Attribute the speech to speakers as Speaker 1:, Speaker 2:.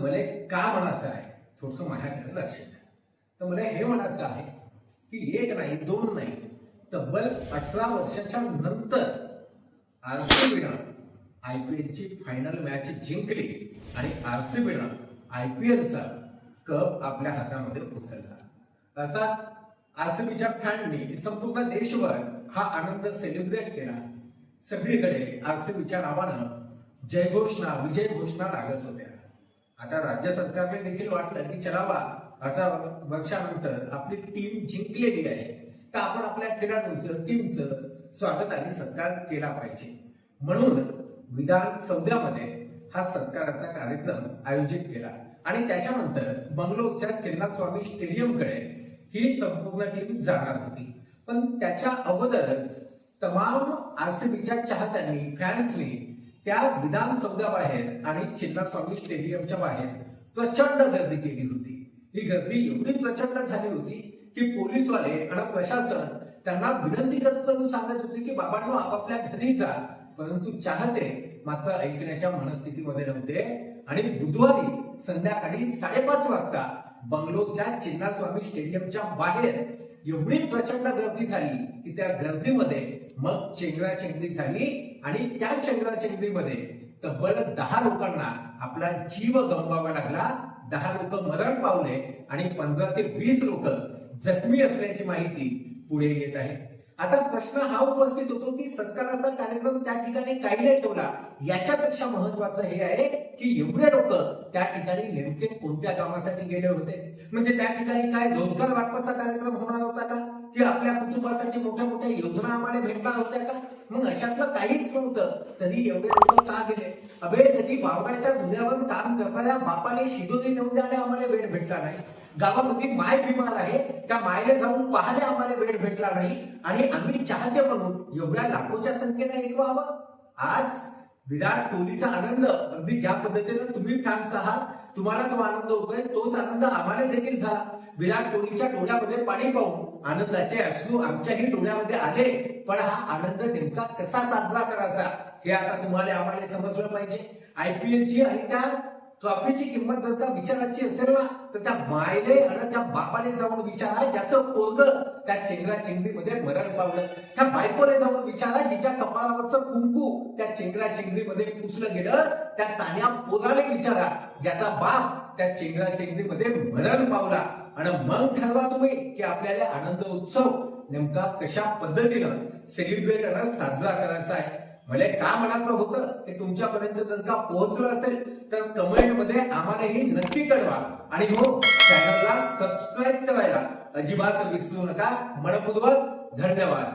Speaker 1: मला का म्हणायचं आहे थोडस माझ्याकडे लक्ष द्या. तर मला हे म्हणायचं आहे की एक नाही दोन नाही तब्बल 18 वर्षाच्या नंतर आरसीबीनं आयपीएलची फायनल मॅच जिंकली आणि आरसीबीनं आयपीएलचा कप आपल्या हातामध्ये उचलला. अर्थात आरसीबीच्या फॅननी संपूर्ण देशभर हा आनंद सेलिब्रेट केला. सगळीकडे आरसीबीच्या नावानं जयघोषणा विजय घोषणा लागत होत्या. आता राज्य सरकारने देखील वाटलं की चलावा 18 वर्षानंतर आपली टीम जिंकलेली आहे तर आपण आपल्या खेळाडूंचं टीमचं स्वागत आणि सत्कार केला पाहिजे. म्हणून विधान सौद्यामध्ये हा सत्काराचा कार्यक्रम आयोजित केला आणि त्याच्यानंतर बंगलोरच्या चिन्नास्वामी स्टेडियमकडे ही संपूर्ण टीम जाणार होती. पण त्याच्या अगोदरच तमाम आरसीबीच्या चाहत्यांनी फॅन्सनी त्या विधान सौद्याबाहेर आणि चिन्नास्वामी स्टेडियमच्या बाहेर प्रचंड गर्दी केली होती. ही गर्दी एवढी प्रचंड झाली होती की पोलीसवाले आणि प्रशासन त्यांना विनंती करून सांगत होते की बाबांनो आपापल्या घरी जा. परंतु चाहते मात्र ऐकण्याच्या मनस्थितीमध्ये नव्हते आणि बुधवारी संध्याकाळी 5:30 वाजता बंगलोरच्या चिन्नास्वामी स्टेडियमच्या बाहेर एवढी प्रचंड गर्दी झाली की त्या गर्दीमध्ये मग चेंगराचेंगरी झाली आणि त्या चेंगराचेंगरीमध्ये तब्बल 10 लोकांना आपला जीव गमवावा लागला. 10 लोक मरण पावले आणि 15 ते 20 लोक जखमी असल्याची माहिती पुढे येत आहे. आता प्रश्न हा उपस्थित होतो की सत्काराचा कार्यक्रम त्या ठिकाणी काय नाही ठेवला. याच्यापेक्षा महत्वाचं हे आहे की एवढे लोक त्या ठिकाणी नेमके कोणत्या कामासाठी गेले होते. म्हणजे त्या ठिकाणी काय रोजगार वाटपाचा कार्यक्रम होणार होता का की आपल्या कुटुंबासाठी मोठ्या मोठ्या योजना आम्हाला भेटणार होत्या का. मग अशातलं काहीच नव्हतं. तरी एवढे लोक का गेले. अबे कधी वावराच्या दुधावर काम करणाऱ्या बापाने शिदोरी नेऊन द्यायला आम्हाला वेळ भेटला नाही. गावामध्ये माय बिमार आहे त्या मायले जाऊन पाहायला आम्हाला वेळ भेटला नाही आणि आम्ही चाहते म्हणून एवढ्या लाखोच्या संख्येने ऐकवावं. आज विराट कोहलीचा आनंद अगदी ज्या पद्धतीने तुम्ही फॅन्स आहात तुम्हाला तो आनंद होतोय तोच आनंद आम्हाला देखील झाला. विराट कोहलीच्या डोळ्यामध्ये पाणी पाहून आनंदाचे अश्रू आमच्याही डोळ्यामध्ये आले. पण हा आनंद नेमका कसा साजरा करायचा हे आता तुम्हाला आम्हाला समजलं पाहिजे. आयपीएलची आणि त्या ट्रॉफीची किंमत जर का विचारायची असेल ना तर त्या मायले आणि त्या बापाने जाऊन विचारा ज्याचं पोरगं त्या चेंगराचेंगरीमध्ये मरण पावलं. त्या बायकोने जाऊन विचारा जिच्या कपाळावरचं कुंकू त्या चेंगराचेंगरीमध्ये पुसलं गेलं. त्या तान्या पोराने विचारा ज्याचा बाप त्या चेंगराचेंगरीमध्ये मरण पावला. आणि मग ठरवा तुम्ही की आपल्याला आनंद उत्सव नेमका कशा पद्धतीनं सेलिब्रेट आणि साजरा करायचा आहे. मला का म्हणायचं होतं ते तुमच्यापर्यंत जर का पोहोचलं असेल तर कमेंटमध्ये आम्हालाही नक्की कळवा आणि हो चॅनलला सबस्क्राईब करायला अजिबात विसरू नका. मनपूर्वक धन्यवाद.